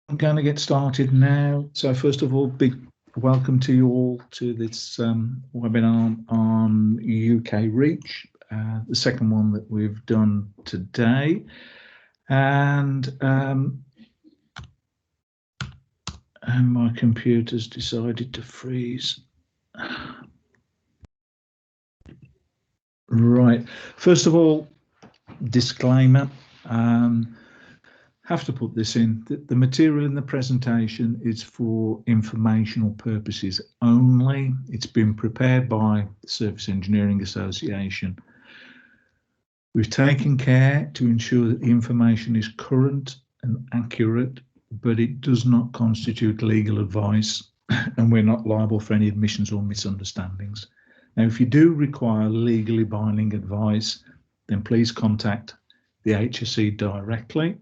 I'm going to get started now. So first of all, big welcome to you all to this webinar on UK Reach, the second one that we've done today. And my computer's decided to freeze. Right. First of all, disclaimer. Have to put this in. The material in the presentation is for informational purposes only. It's been prepared by the Surface Engineering Association. We've taken care to ensure that the information is current and accurate, but it does not constitute legal advice, and we're not liable for any admissions or misunderstandings. Now, if you do require legally binding advice, then please contact the HSE directly.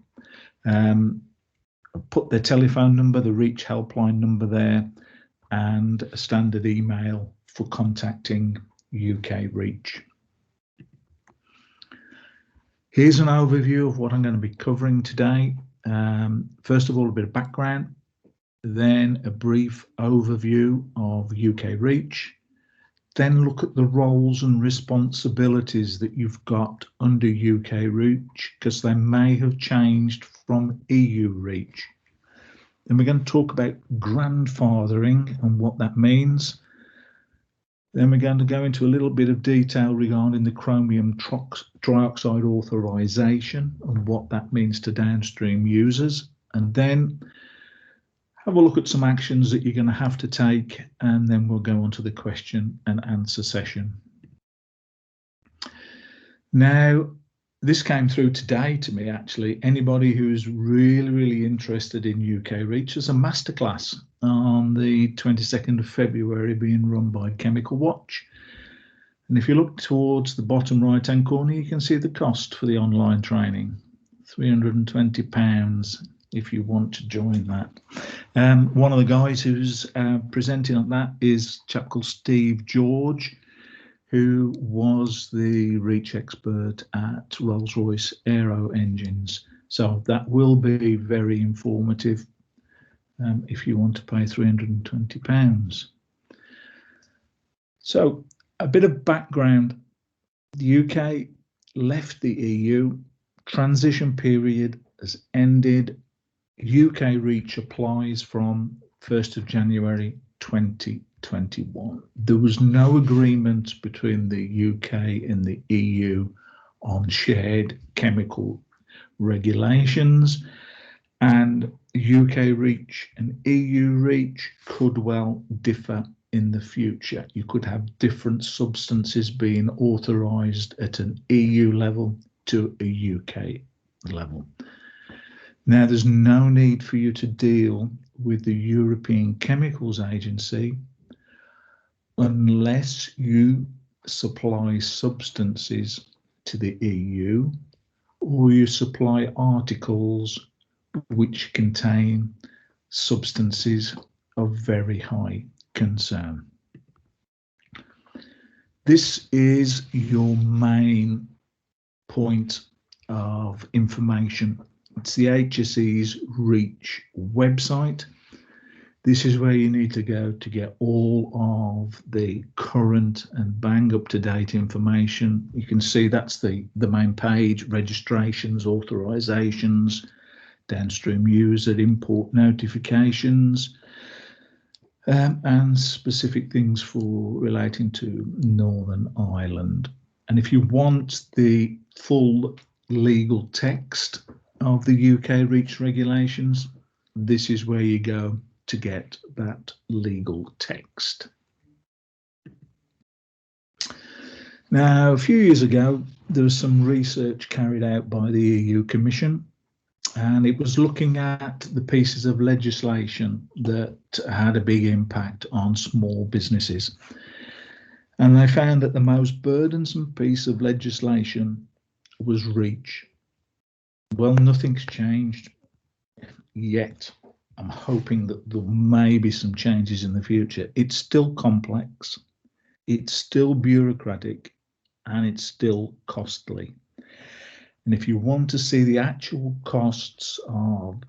Put their telephone number, the Reach helpline number there, and a standard email for contacting UK Reach. Here's an overview of what I'm going to be covering today. First of all, a bit of background, then a brief overview of UK Reach, then look at the roles and responsibilities that you've got under UK Reach, because they may have changed from EU Reach. Then we're going to talk about grandfathering and what that means. Then we're going to go into a little bit of detail regarding the chromium trioxide authorization and what that means to downstream users. And then have a look at some actions that you're going to have to take, and then we'll go on to the question and answer session. Now, this came through today to me, actually. Anybody who's really interested in UK Reach, there's a masterclass on the 22nd of February being run by Chemical Watch. And if you look towards the bottom right-hand corner, you can see the cost for the online training, £320 if you want to join that. One of the guys who's presenting on that is a chap called Steve George, who was the Reach expert at Rolls-Royce Aero Engines. So that will be very informative if you want to pay £320. So a bit of background. The UK left the EU, transition period has ended. UK Reach applies from 1st of January 2021. There was no agreement between the UK and the EU on shared chemical regulations, and UK Reach and EU Reach could well differ in the future. You could have different substances being authorised at an EU level to a UK level. Now, there's no need for you to deal with the European Chemicals Agency unless you supply substances to the EU or you supply articles which contain substances of very high concern. This is your main point of information. It's the HSE's Reach website. This is where you need to go to get all of the current and bang up-to-date information. You can see that's the main page: registrations, authorizations, downstream user, import notifications, and specific things for relating to Northern Ireland. And if you want the full legal text of the UK Reach regulations, this is where you go to get that legal text. Now, a few years ago, there was some research carried out by the EU Commission, and it was looking at the pieces of legislation that had a big impact on small businesses. And they found that the most burdensome piece of legislation was Reach. Well, nothing's changed yet. I'm hoping that there may be some changes in the future. It's still complex, it's still bureaucratic, and it's still costly. And if you want to see the actual costs of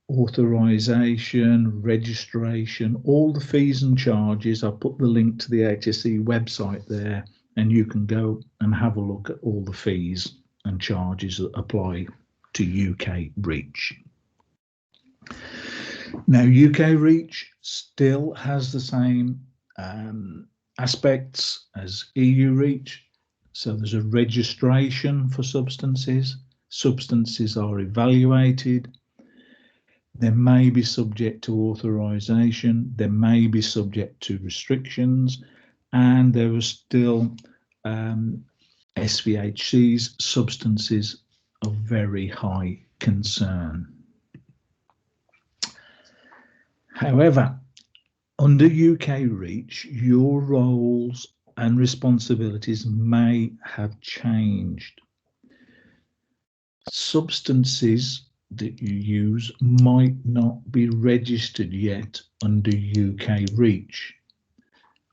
authorization, registration, all the fees and charges. I'll put the link to the HSE website there, and you can go and have a look at all the fees and charges that apply to UK REACH. Now, UK REACH still has the same aspects as EU REACH. So there's a registration for substances. Substances are evaluated. They may be subject to authorization. They may be subject to restrictions. And there are still SVHCs, substances of very high concern. However, under UK REACH, your roles and responsibilities may have changed. Substances that you use might not be registered yet under UK REACH.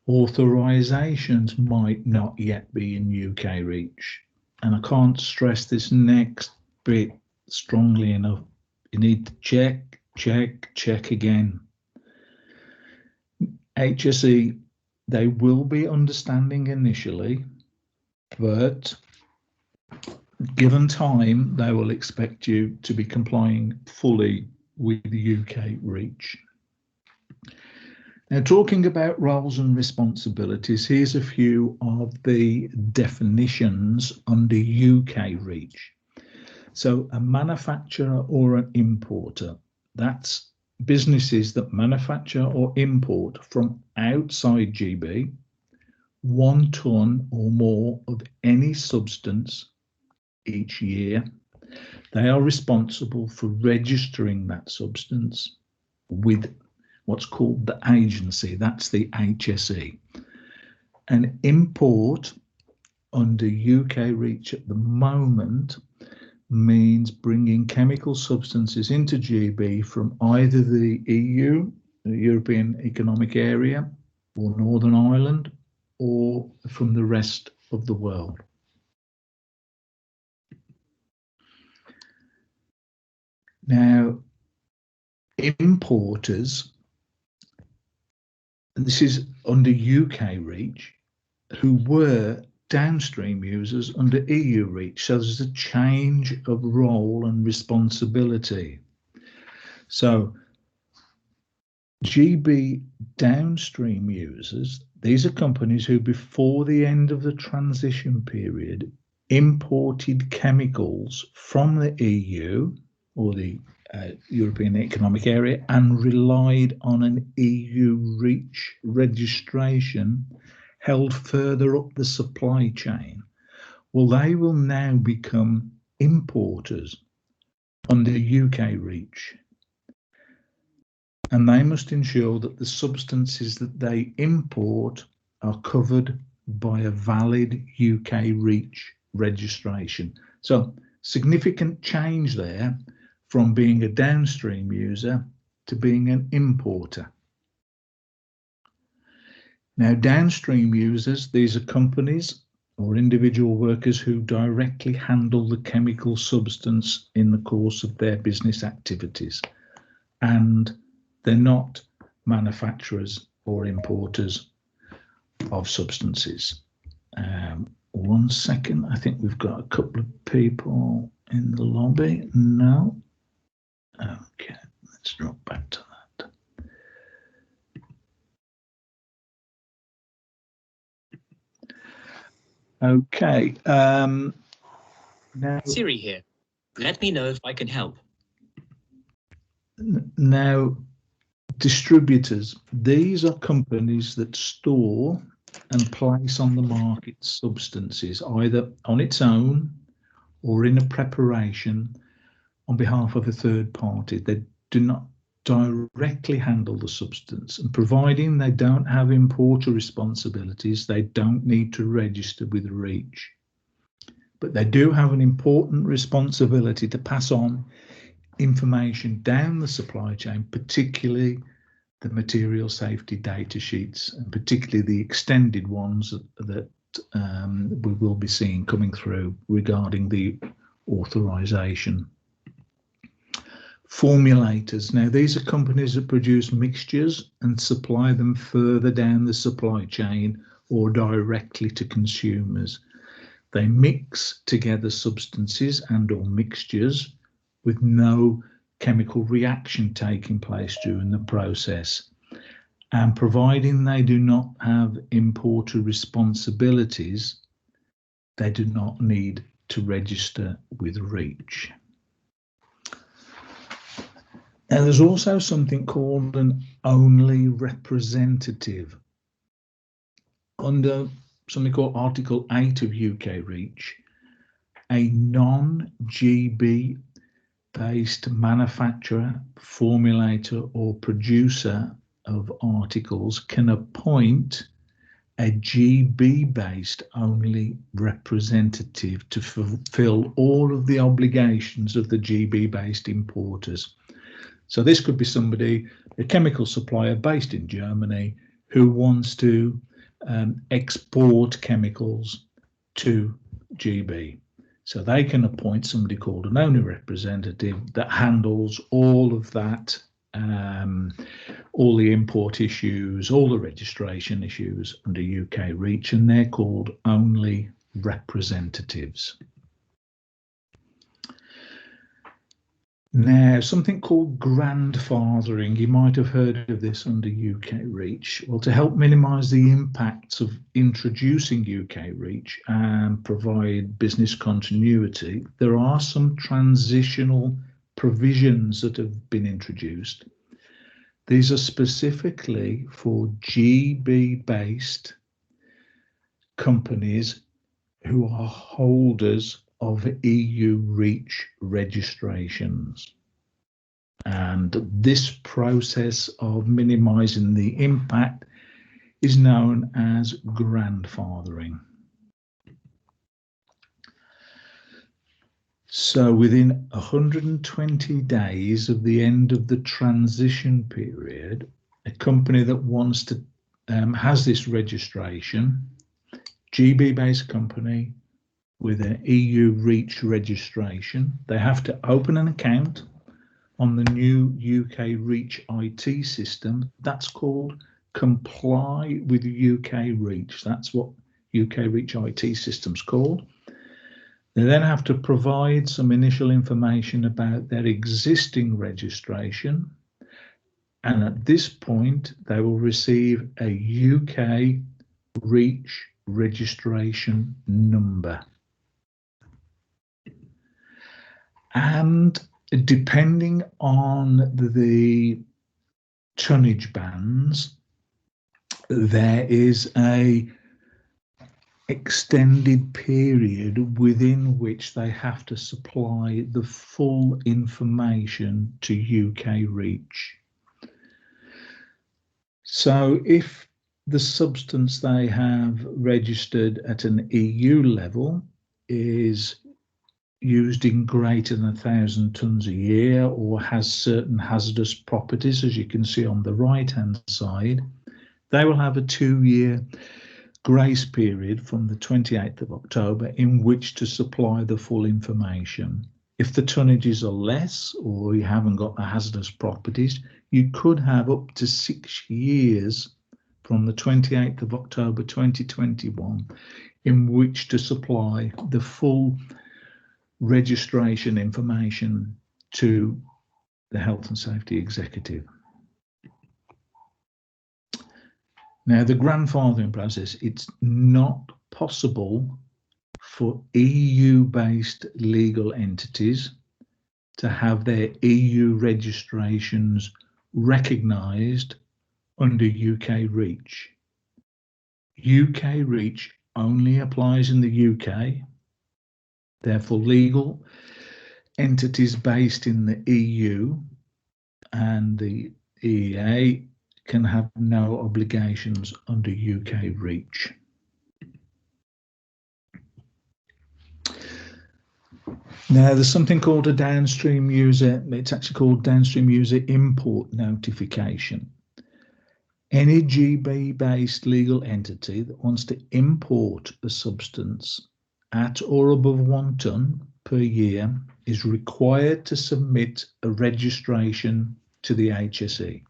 Authorisations might not yet be in UK REACH. And I can't stress this next bit strongly enough. You need to check, check, check again. HSE, they will be understanding initially, but given time, they will expect you to be complying fully with the UK REACH. Now, talking about roles and responsibilities, here's a few of the definitions under UK REACH. So a manufacturer or an importer, that's businesses that manufacture or import from outside GB 1 ton or more of any substance each year. They are responsible for registering that substance with what's called the agency, that's the HSE. An import under UK REACH at the moment means bringing chemical substances into GB from either the EU, the European Economic Area, or Northern Ireland, or from the rest of the world. Now, importers, and this is under UK REACH, who were downstream users under EU REACH. So there's a change of role and responsibility. So GB downstream users, these are companies who before the end of the transition period imported chemicals from the EU or the European Economic Area and relied on an EU REACH registration held further up the supply chain. Well, they will now become importers under UK REACH. And they must ensure that the substances that they import are covered by a valid UK REACH registration. So significant change there from being a downstream user to being an importer. Now, downstream users, these are companies or individual workers who directly handle the chemical substance in the course of their business activities, and they're not manufacturers or importers of substances. 1 second, I think we've got a couple of people in the lobby. No. Okay, let's drop back to that. Okay. Now, Siri here. Let me know if I can help. Now, distributors, these are companies that store and place on the market substances, either on its own or in a preparation on behalf of a third party. They do not directly handle the substance, and providing they don't have importer responsibilities, they don't need to register with REACH. But they do have an important responsibility to pass on information down the supply chain, particularly the material safety data sheets, and particularly the extended ones that we will be seeing coming through regarding the authorization. Formulators. Now, these are companies that produce mixtures and supply them further down the supply chain or directly to consumers. They mix together substances and or mixtures with no chemical reaction taking place during the process. And providing they do not have importer responsibilities, they do not need to register with REACH. Now, there's also something called an only representative. Under something called Article 8 of UK REACH, a non-GB based manufacturer, formulator or producer of articles can appoint a GB based only representative to fulfill all of the obligations of the GB based importers. So this could be somebody, a chemical supplier based in Germany, who wants to export chemicals to GB. So they can appoint somebody called an only representative that handles all of that, all the import issues, all the registration issues under UK REACH, and they're called only representatives. Now, something called grandfathering, you might have heard of this under UK REACH. Well, to help minimise the impacts of introducing UK REACH and provide business continuity, there are some transitional provisions that have been introduced. These are specifically for GB-based companies who are holders of EU REACH registrations. And this process of minimising the impact is known as grandfathering. So within 120 days of the end of the transition period, a company that wants to has this registration, GB-based company with an EU REACH registration, they have to open an account on the new UK REACH IT system. That's called Comply with UK REACH. That's what UK REACH IT system's called. They then have to provide some initial information about their existing registration. And at this point, they will receive a UK REACH registration number. And depending on the tonnage bands, there is a extended period within which they have to supply the full information to UK REACH. So if the substance they have registered at an EU level is used in greater than 1,000 tonnes a year or has certain hazardous properties, as you can see on the right-hand side, they will have a 2-year grace period from the 28th of October in which to supply the full information. If the tonnages are less or you haven't got the hazardous properties, you could have up to 6 years from the 28th of October 2021 in which to supply the full registration information to the Health and Safety Executive. Now, the grandfathering process, it's not possible for EU-based legal entities to have their EU registrations recognised under UK REACH. UK REACH only applies in the UK. Therefore, legal entities based in the EU and the EEA can have no obligations under UK REACH. Now, there's something called a downstream user, it's actually called downstream user import notification. Any GB-based legal entity that wants to import a substance at or above 1 tonne per year is required to submit a registration to the HSE.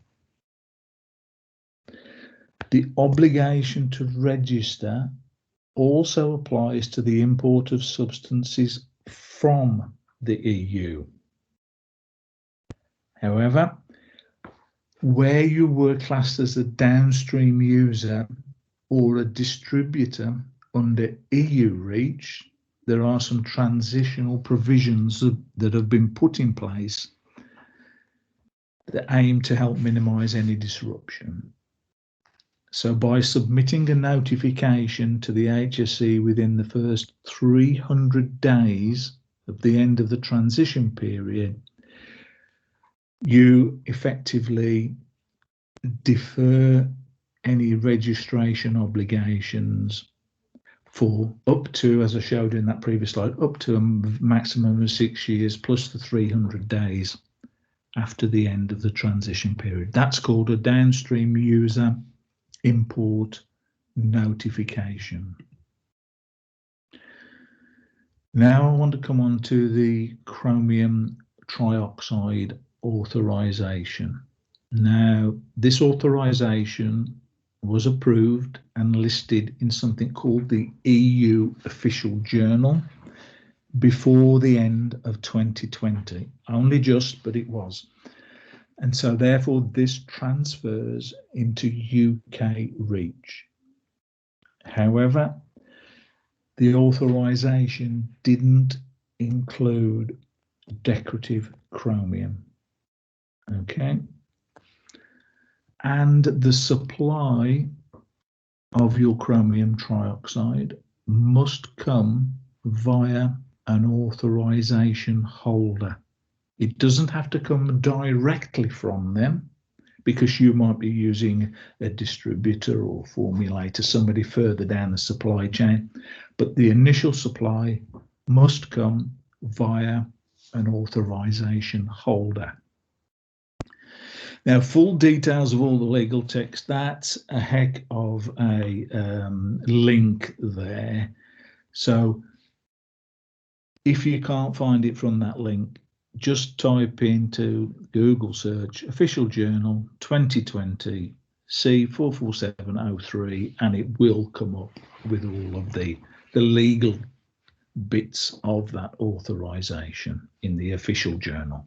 The obligation to register also applies to the import of substances from the EU. However, where you were classed as a downstream user or a distributor under EU REACH, there are some transitional provisions that have been put in place that aim to help minimise any disruption. So by submitting a notification to the HSE within the first 300 days of the end of the transition period, you effectively defer any registration obligations for up to, as I showed in that previous slide, up to a maximum of 6 years plus the 300 days after the end of the transition period. That's called a downstream user import notification. Now I want to come on to the chromium trioxide authorization. Now, this authorization was approved and listed in something called the EU Official Journal before the end of 2020. Only just, but it was. And so therefore this transfers into UK REACH. However, the authorization didn't include decorative chromium. Okay. And the supply of your chromium trioxide must come via an authorization holder. It doesn't have to come directly from them, because you might be using a distributor or formulator, somebody further down the supply chain, but the initial supply must come via an authorization holder. Now, full details of all the legal text, that's a heck of a link there. So if you can't find it from that link, just type into Google search Official Journal 2020 C44703 and it will come up with all of the legal bits of that authorization in the Official Journal.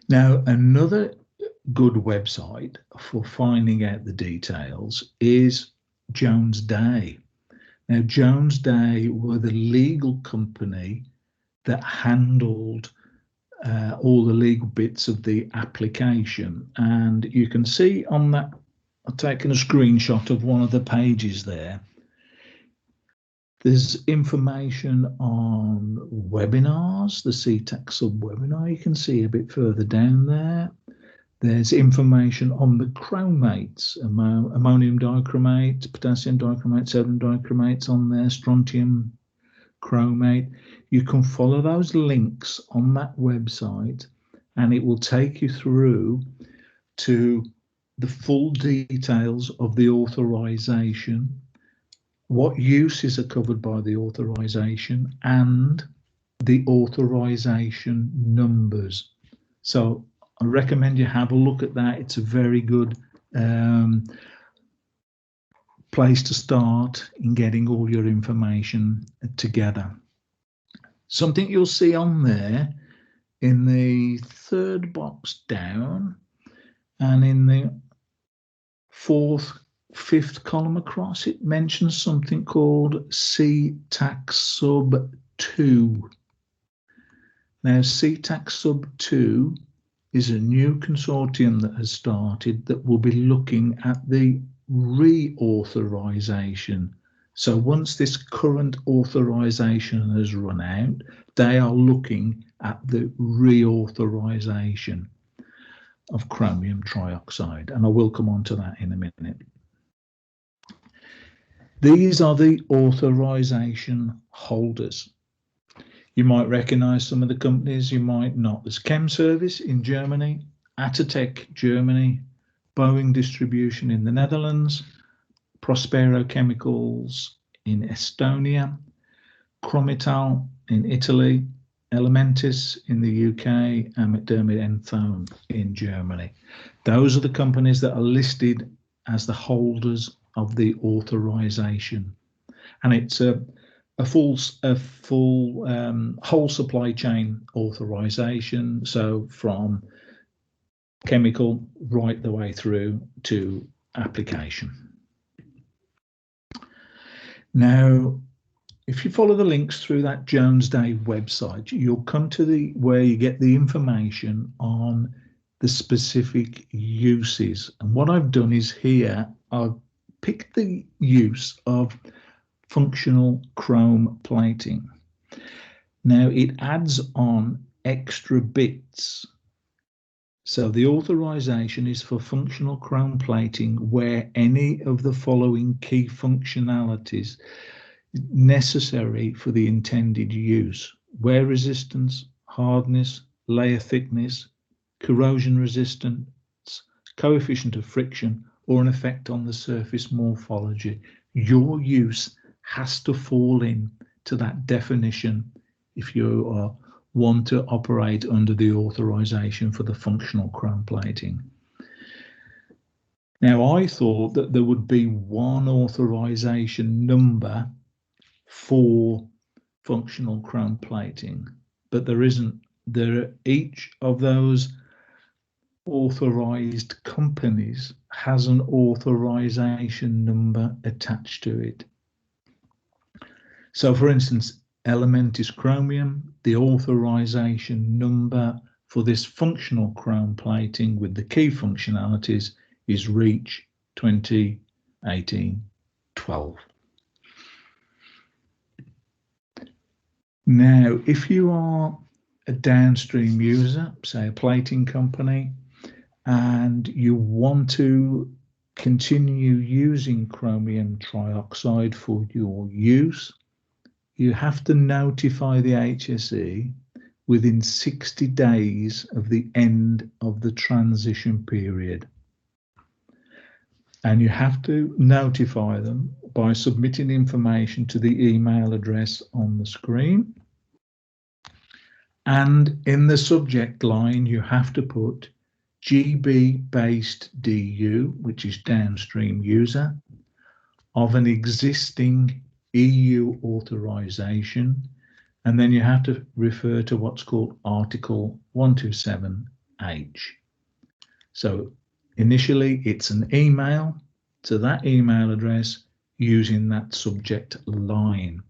Now, another good website for finding out the details is Jones Day. Now, Jones Day were the legal company that handled all the legal bits of the application. And you can see on that, I've taken a screenshot of one of the pages there. There's information on webinars, the CTAC sub-webinar, you can see a bit further down there. There's information on the chromates, ammonium dichromate, potassium dichromate, sodium dichromates on there, strontium chromate. You can follow those links on that website and it will take you through to the full details of the authorization, what uses are covered by the authorization, and the authorization numbers. So I recommend you have a look at that. It's a very good place to start in getting all your information together. Something you'll see on there in the third box down and in the fifth column across, it mentions something called CTAC Sub 2. Now, CTAC Sub 2 is a new consortium that has started that will be looking at the reauthorization. So once this current authorization has run out, they are looking at the reauthorization of chromium trioxide, and I will come on to that in a minute. These are the authorization holders. You might recognize some of the companies, you might not. There's ChemService in Germany, Atotech Germany, Boeing Distribution in the Netherlands, Prospero Chemicals in Estonia, Cromittal in Italy, Elementis in the UK, and McDermott Enthone in Germany. Those are the companies that are listed as the holders of the authorization, and it's a full whole supply chain authorization, so from chemical right the way through to application. Now, if you follow the links through that Jones Day website, you'll come to where you get the information on the specific uses. And what I've done is here, I've picked the use of functional chrome plating. Now it adds on extra bits. So the authorization is for functional chrome plating where any of the following key functionalities necessary for the intended use: wear resistance, hardness, layer thickness, corrosion resistance, coefficient of friction, or an effect on the surface morphology. Your use has to fall in to that definition if you want to operate under the authorization for the functional chrome plating. Now, I thought that there would be one authorization number for functional chrome plating, but there isn't. Each of those authorized companies has an authorization number attached to it. So for instance, Elementis Chromium, the authorization number for this functional chrome plating with the key functionalities is REACH 2018-12. Now, if you are a downstream user, say a plating company, and you want to continue using chromium trioxide for your use, you have to notify the HSE within 60 days of the end of the transition period. And you have to notify them by submitting information to the email address on the screen. And in the subject line, you have to put GB-based DU, which is downstream user, of an existing EU authorization, and then you have to refer to what's called Article 127H. So initially it's an email to that email address using that subject line.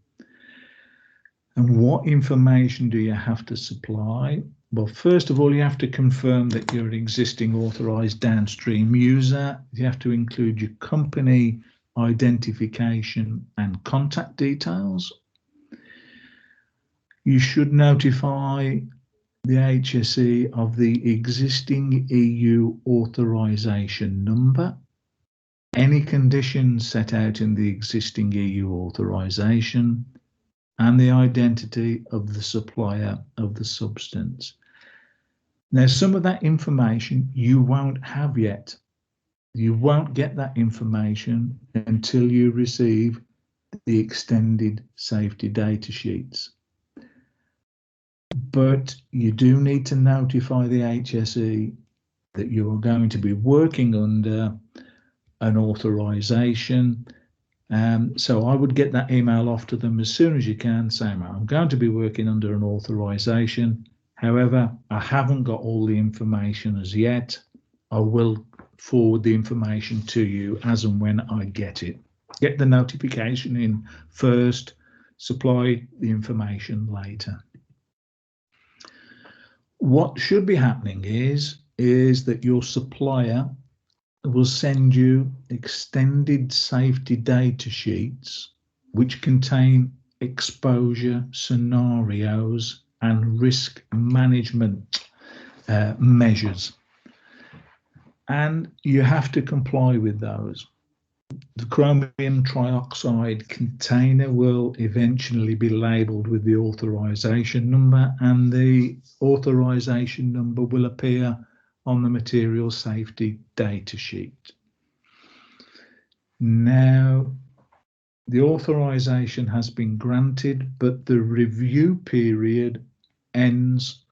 And what information do you have to supply? Well, first of all, you have to confirm that you're an existing authorized downstream user. You have to include your company identification and contact details. You should notify the HSE of the existing EU authorization number, any conditions set out in the existing EU authorization, and the identity of the supplier of the substance. Now, some of that information you won't have yet. You won't get that information until you receive the extended safety data sheets. But you do need to notify the HSE that you are going to be working under an authorization. So I would get that email off to them as soon as you can, saying, I'm going to be working under an authorization. However, I haven't got all the information as yet. I will forward the information to you as and when I get it. Get the notification in first, supply the information later. What should be happening is that your supplier will send you extended safety data sheets which contain exposure scenarios and risk management measures. And you have to comply with those. The chromium trioxide container will eventually be labelled with the authorization number, and the authorization number will appear on the material safety data sheet. Now, the authorization has been granted, but the review period ends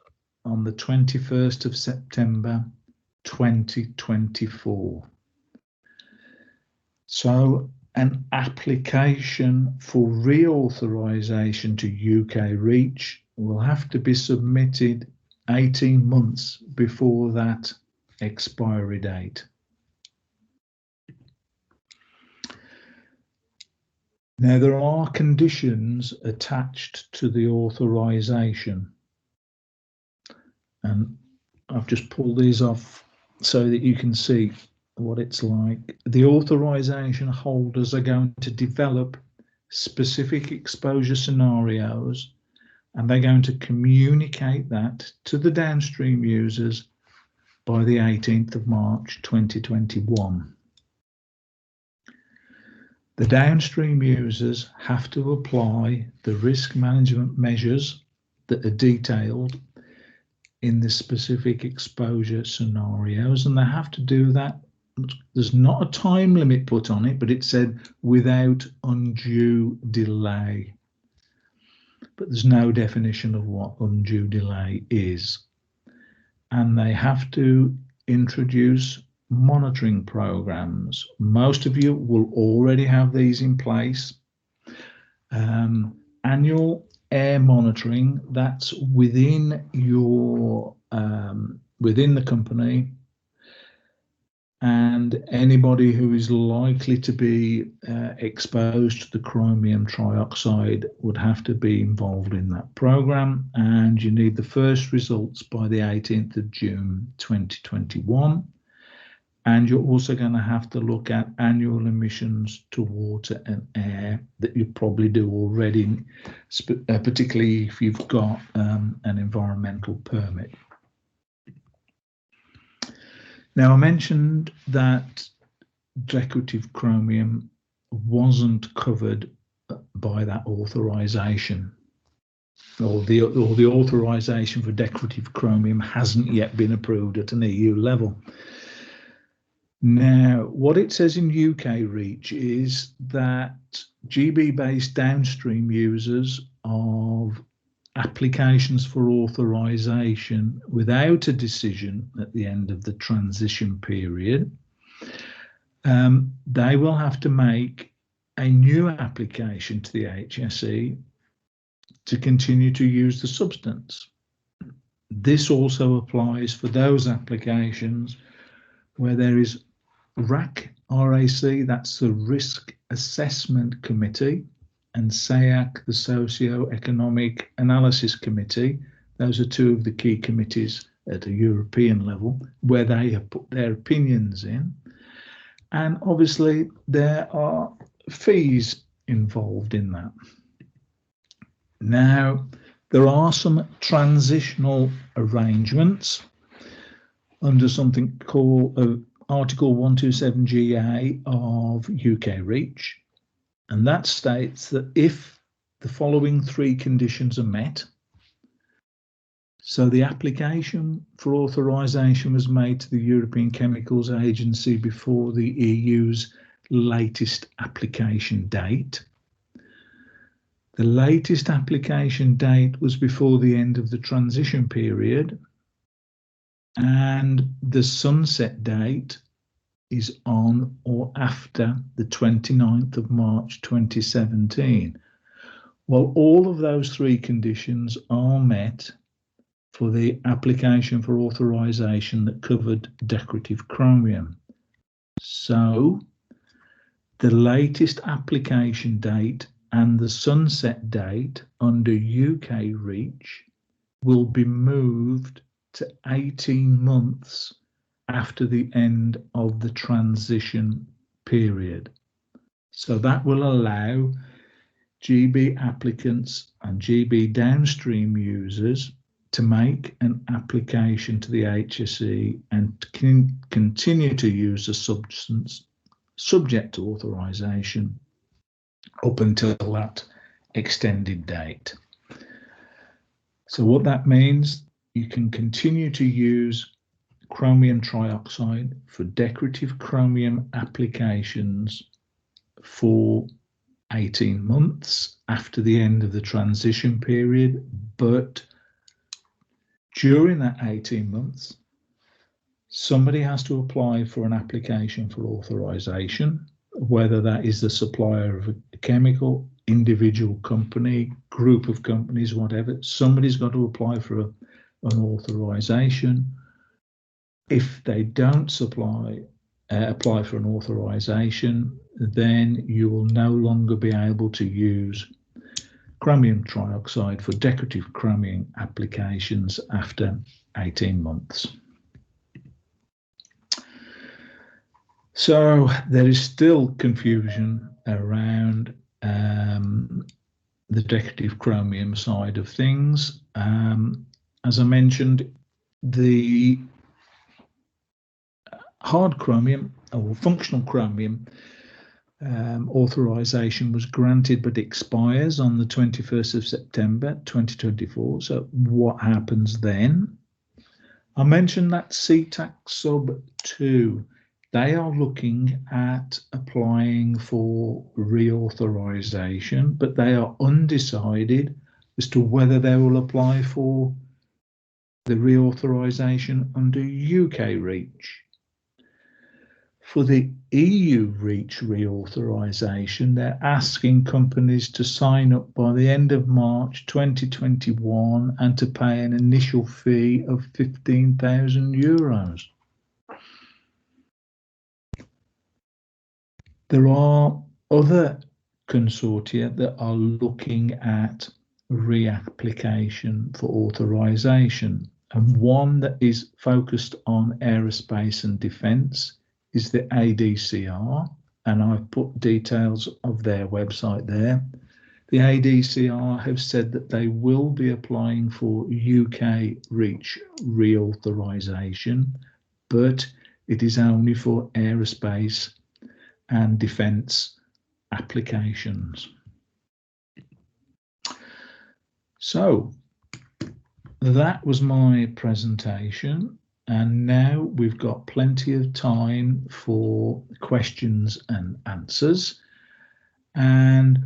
on the 21st of September 2024. So an application for reauthorization to UK REACH will have to be submitted 18 months before that expiry date. Now, there are conditions attached to the authorization, and I've just pulled these off so that you can see what it's like. The authorization holders are going to develop specific exposure scenarios, and they're going to communicate that to the downstream users by the 18th of March 2021. The downstream users have to apply the risk management measures that are detailed in the specific exposure scenarios, and they have to do that. There's not a time limit put on it, but it said without undue delay. But there's no definition of what undue delay is. And they have to introduce monitoring programs. Most of you will already have these in place. Annual air monitoring, that's within your within the company, and anybody who is likely to be exposed to the chromium trioxide would have to be involved in that program, and you need the first results by the 18th of June 2021. And you're also going to have to look at annual emissions to water and air that you probably do already, particularly if you've got an environmental permit. Now, I mentioned that decorative chromium wasn't covered by that authorization, or the authorization for decorative chromium hasn't yet been approved at an EU level. Now, what it says in UK REACH is that GB-based downstream users of applications for authorization without a decision at the end of the transition period, they will have to make a new application to the HSE to continue to use the substance. This also applies for those applications where there is RAC, that's the Risk Assessment Committee, and SEAC, the Socio-Economic Analysis Committee. Those are two of the key committees at a European level where they have put their opinions in. And obviously there are fees involved in that. Now, there are some transitional arrangements under something called Article 127GA of UK REACH, and that states that if the following three conditions are met, so the application for authorization was made to the European Chemicals Agency before the EU's latest application date. The latest application date was before the end of the transition period, and the sunset date is on or after the 29th of March 2017. Well, all of those three conditions are met for the application for authorization that covered decorative chromium. So the latest application date and the sunset date under UK REACH will be moved to 18 months after the end of the transition period. So that will allow GB applicants and GB downstream users to make an application to the HSE and continue to use the substance subject to authorization up until that extended date. So what that means, you can continue to use chromium trioxide for decorative chromium applications for 18 months after the end of the transition period, but during that 18 months, somebody has to apply for an application for authorization, whether that is the supplier of a chemical, individual company, group of companies, whatever. Somebody's got to apply for an authorization. If they don't apply for an authorization, then you will no longer be able to use chromium trioxide for decorative chromium applications after 18 months. So there is still confusion around the decorative chromium side of things. As I mentioned, the hard chromium or functional chromium authorization was granted but expires on the 21st of September 2024. So what happens then? I mentioned that CTAC sub 2. They are looking at applying for reauthorization, but they are undecided as to whether they will apply for the reauthorization under UK REACH. For the EU REACH reauthorization, they're asking companies to sign up by the end of March 2021 and to pay an initial fee of €15,000. There are other consortia that are looking at reapplication for authorization, and one that is focused on aerospace and defence is the ADCR, and I've put details of their website there. The ADCR have said that they will be applying for UK REACH reauthorization, but it is only for aerospace and defence applications. So that was my presentation, and now we've got plenty of time for questions and answers. And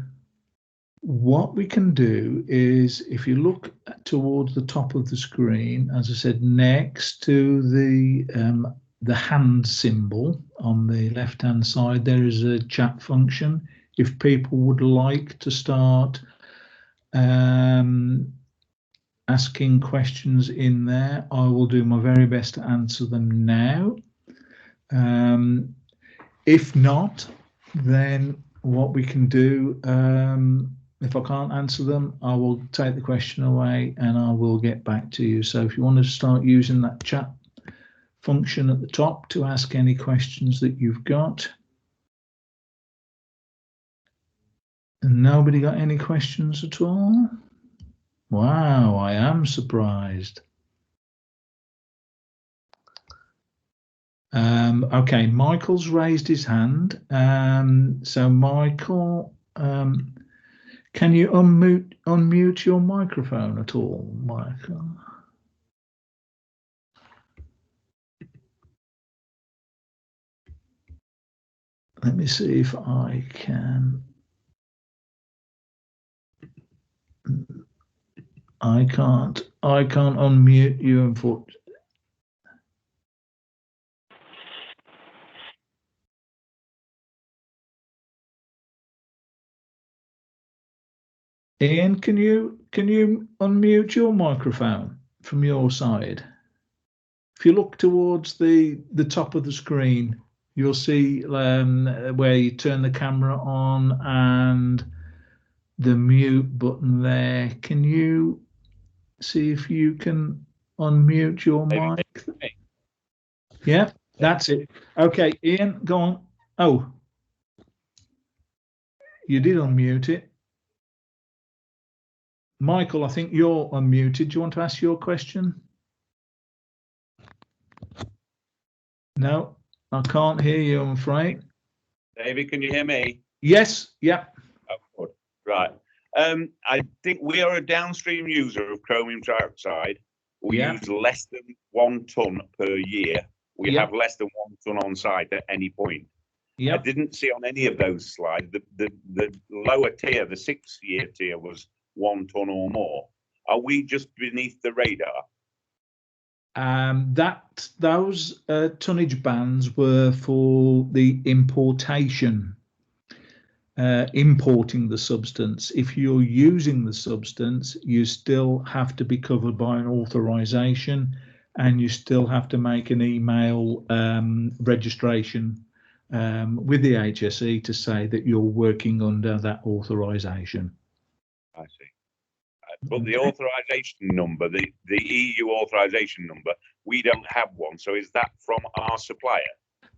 what we can do is, if you look towards the top of the screen, as I said, next to the hand symbol on the left hand side, there is a chat function. If people would like to start asking questions in there, I will do my very best to answer them now. If not, then what we can do, if I can't answer them, I will take the question away and I will get back to you. So if you want to start using that chat function at the top to ask any questions that you've got. And nobody got any questions at all? Wow, I am surprised. Okay, Michael's raised his hand. So Michael, can you unmute your microphone at all, Michael? Let me see if I can. I can't unmute you, unfortunately. Ian, can you unmute your microphone from your side? If you look towards the top of the screen, you'll see where you turn the camera on and the mute button there. Can you see if you can unmute your mic? Yeah, that's it. Okay, Ian, go on. Oh, you did unmute it. Michael, I think you're unmuted. Do you want to ask your question? No, I can't hear you, I'm afraid. David, can you hear me? Yes, yeah. Oh, good. Right. I think we are a downstream user of chromium trioxide. We use less than 1 ton per year. We have less than 1 ton on site at any point. Yeah. I didn't see on any of those slides the lower tier, the 6-year tier, was 1 ton or more. Are we just beneath the radar? Those tonnage bands were for the importation, importing the substance. If you're using the substance, you still have to be covered by an authorization, and you still have to make an email registration with the HSE to say that you're working under that authorization. I see. But the authorization number, the EU authorization number, we don't have one. So is that from our supplier?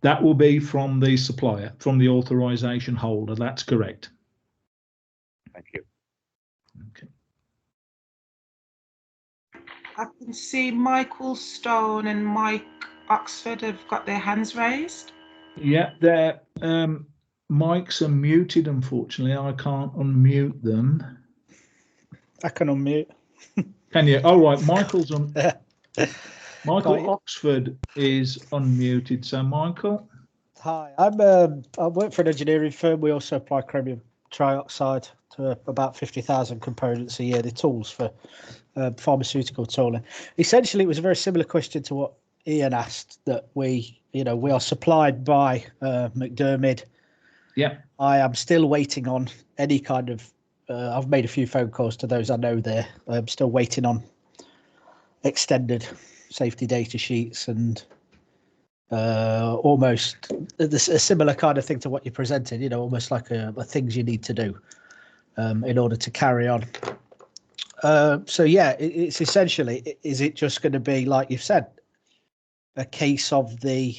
That will be from the supplier, from the authorization holder. That's correct. Thank you. Okay. I can see Michael Stone and Mike Oxford have got their hands raised. Yeah, their mics are muted, unfortunately. I can't unmute them. I can unmute. Can you? All right, Michael's on. Michael Got you. Oxford is unmuted. So, Michael. Hi, I work for an engineering firm. We also apply chromium trioxide to about 50,000 components a year. The tools for pharmaceutical tooling. Essentially, it was a very similar question to what Ian asked. That we are supplied by McDermid. Yeah. I am still waiting on any kind of. I've made a few phone calls to those I know there. I'm still waiting on extended safety data sheets and almost a similar kind of thing to what you presented, almost like a things you need to do in order to carry on. So yeah, it's essentially, is it just going to be, like you've said, a case of the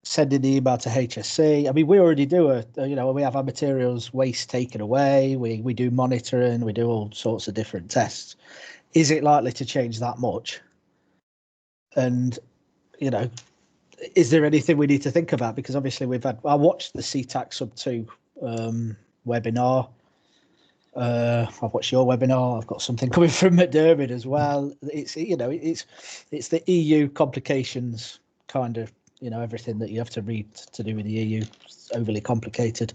sending the email to HSC? I mean, we already do we have our materials waste taken away. We do monitoring, we do all sorts of different tests. Is it likely to change that much? And, is there anything we need to think about? Because obviously I watched the CTAC Sub 2 webinar. I've watched your webinar. I've got something coming from McDermid as well. It's the EU complications kind of, everything that you have to read to do with the EU is overly complicated.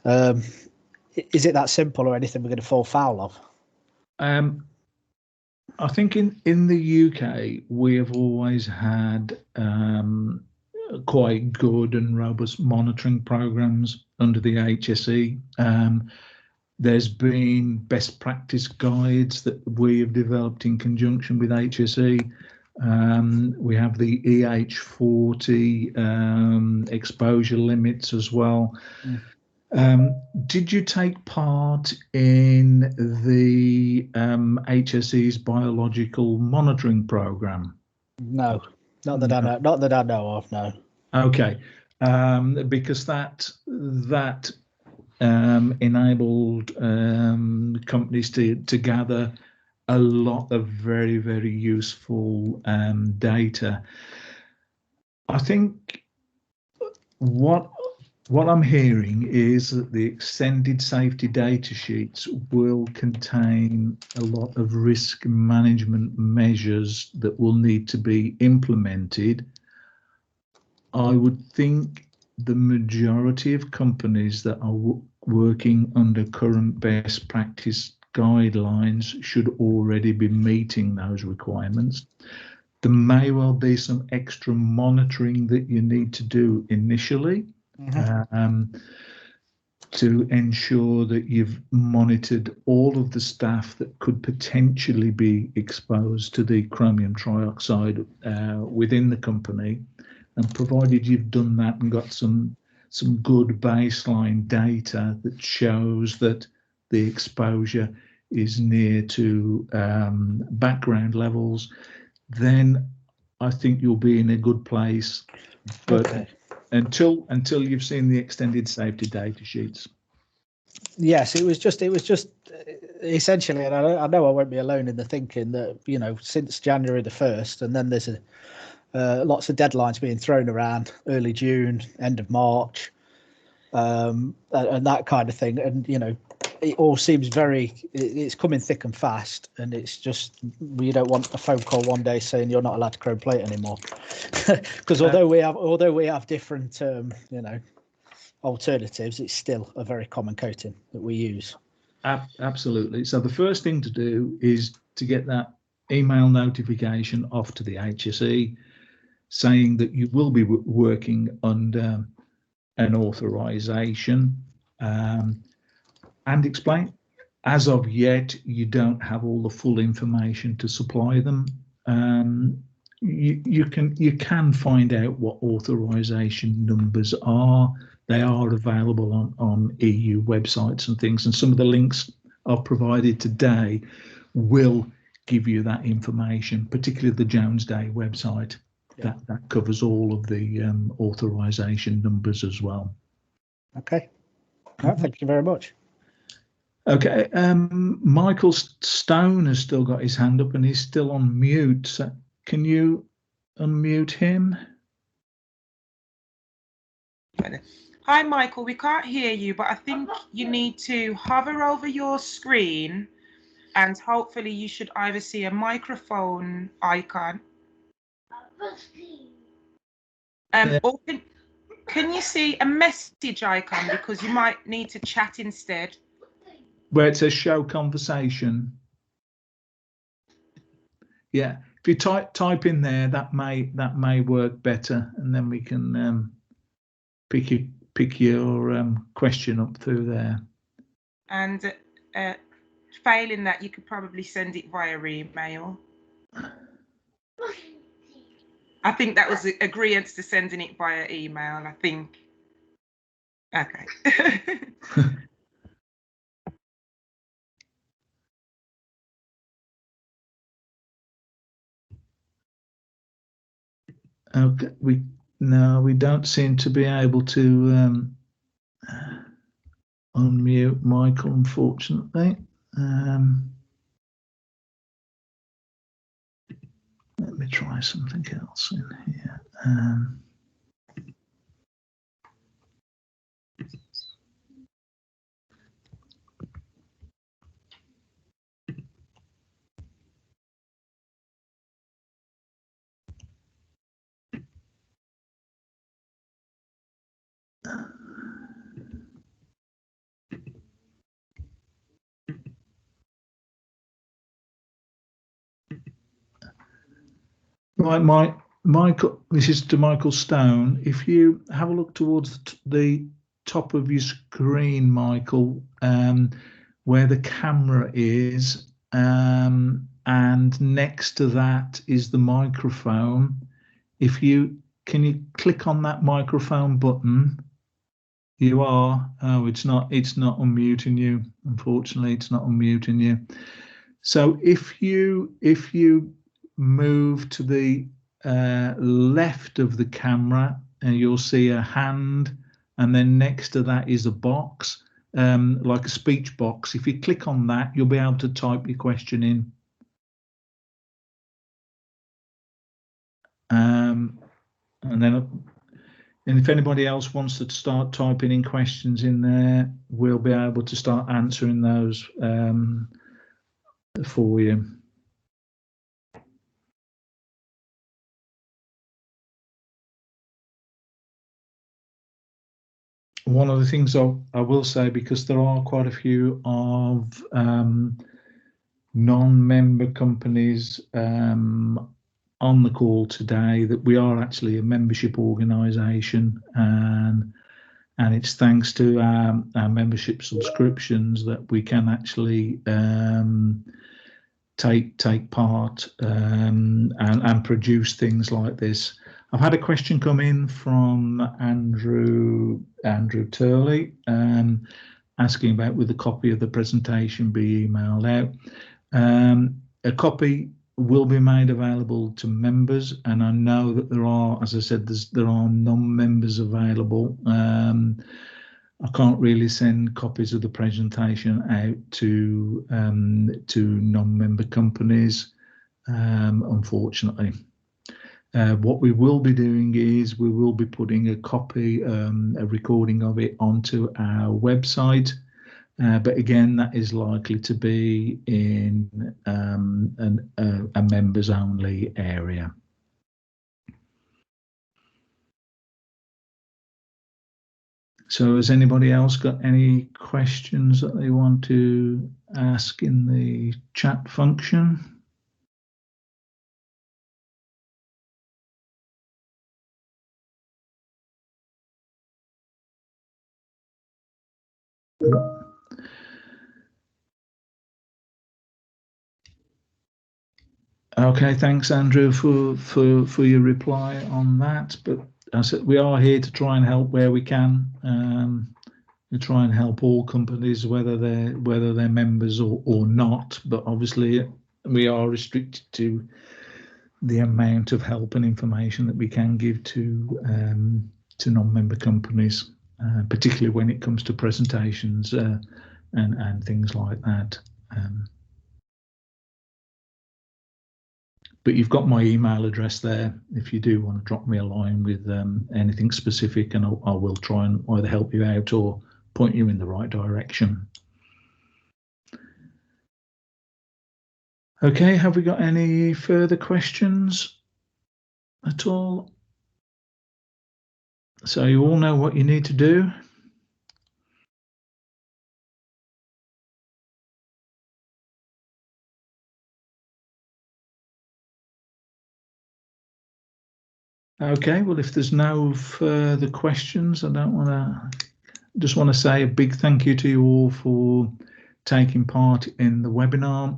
Is it that simple, or anything we're going to fall foul of? I think in the UK, we have always had quite good and robust monitoring programs under the HSE. There's been best practice guides that we have developed in conjunction with HSE. We have the EH40 exposure limits as well. Did you take part in the HSE's biological monitoring program? No, not that I know of. No. Okay, because that enabled companies to gather a lot of very, very useful data. I think what I'm hearing is that the extended safety data sheets will contain a lot of risk management measures that will need to be implemented. I would think the majority of companies that are working under current best practice guidelines should already be meeting those requirements. There may well be some extra monitoring that you need to do initially to ensure that you've monitored all of the staff that could potentially be exposed to the chromium trioxide within the company. And provided you've done that and got some good baseline data that shows that the exposure is near to background levels, then I think you'll be in a good place. But okay, until you've seen the extended safety data sheets. Yes, it was just essentially, and I know I won't be alone in the thinking that, since January the 1st, and then there's lots of deadlines being thrown around, early June, end of March, and that kind of thing. And, it all seems it's coming thick and fast, and it's just, you don't want a phone call one day saying you're not allowed to chrome plate anymore. Because although we have different alternatives, it's still a very common coating that we use. Absolutely. So the first thing to do is to get that email notification off to the HSE saying that you will be working under an authorization, and explain, as of yet, you don't have all the full information to supply them. You can find out what authorization numbers are. They are available on EU websites and things, and some of the links I've provided today will give you that information, particularly the Jones Day website. Yeah. That covers all of the authorization numbers as well. Okay. Well, thank you very much. Okay, Michael Stone has still got his hand up and he's still on mute. So can you unmute him? Hi, Michael. We can't hear you, but I think you need to hover over your screen and hopefully you should either see a microphone icon. Or can you see a message icon, because you might need to chat instead. Where it says show conversation. Yeah, if you type in there, that may work better, and then we can pick your question up through there. And failing that, you could probably send it via email. I think that was agreement to sending it via email, I think. Okay. Okay, we don't seem to be able to unmute Michael, unfortunately. Let me try something else in here. Right, Michael, this is to Michael Stone. If you have a look towards the top of your screen, Michael, where the camera is, and next to that is the microphone. Can you click on that microphone button? You are. Oh, it's not unmuting you. Unfortunately, it's not unmuting you. So if you move to the left of the camera, and you'll see a hand, and then next to that is a box, like a speech box. If you click on that, you'll be able to type your question in. And if anybody else wants to start typing in questions in there, we'll be able to start answering those for you. One of the things I will say, because there are quite a few of non-member companies on the call today, that we are actually a membership organisation, and it's thanks to our membership subscriptions that we can actually take part and produce things like this. I've had a question come in from Andrew Turley, asking about will the copy of the presentation be emailed out. A copy will be made available to members, and I know that there are, as I said, there are non-members available. I can't really send copies of the presentation out to non-member companies, unfortunately. What we will be doing is we will be putting a copy, a recording of it onto our website. But again, that is likely to be in a members only area. So has anybody else got any questions that they want to ask in the chat function? Okay, thanks, Andrew, for your reply on that. But I said we are here to try and help where we can. We try and help all companies, whether they're members or not. But obviously, we are restricted to the amount of help and information that we can give to non-member companies, particularly when it comes to presentations and things like that. But you've got my email address there if you do want to drop me a line with anything specific, and I will try and either help you out or point you in the right direction. Okay, have we got any further questions at all? So you all know what you need to do. Okay, well, if there's no further questions, just want to say a big thank you to you all for taking part in the webinar.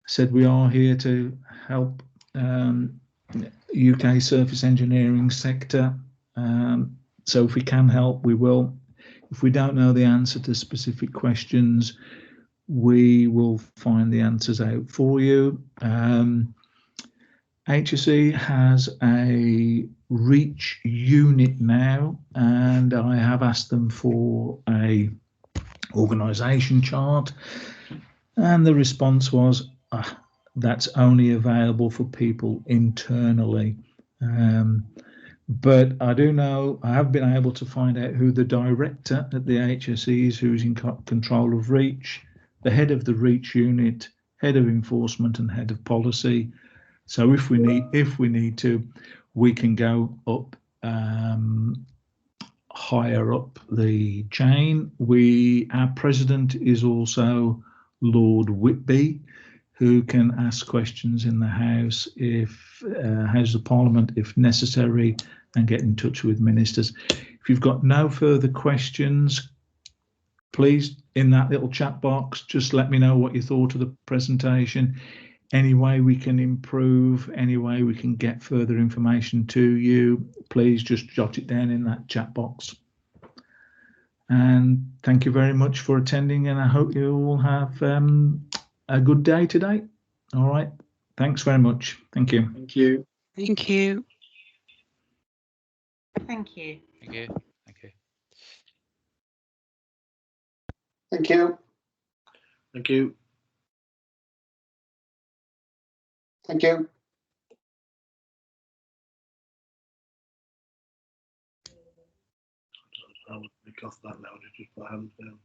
Said we are here to help UK surface engineering sector. So if we can help, we will. If we don't know the answer to specific questions, we will find the answers out for you. HSE has a REACH unit now, and I have asked them for a organisation chart, and the response was that's only available for people internally. But I do know, I have been able to find out who the director at the HSE is, who's in control of REACH, the head of the REACH unit, head of enforcement and head of policy. So if we need to, we can go up higher up the chain. Our president is also Lord Whitby, who can ask questions in the House House of Parliament if necessary, and get in touch with ministers. If you've got no further questions, please, in that little chat box, just let me know what you thought of the presentation. Any way we can improve, any way we can get further information to you, please just jot it down in that chat box. And thank you very much for attending, and I hope you all have a good day today. All right. Thanks very much. Thank you. Thank you. Thank you. Thank you. Thank you. Thank you. Thank you. Thank you. Thank you. I would make off that now, just put hands down.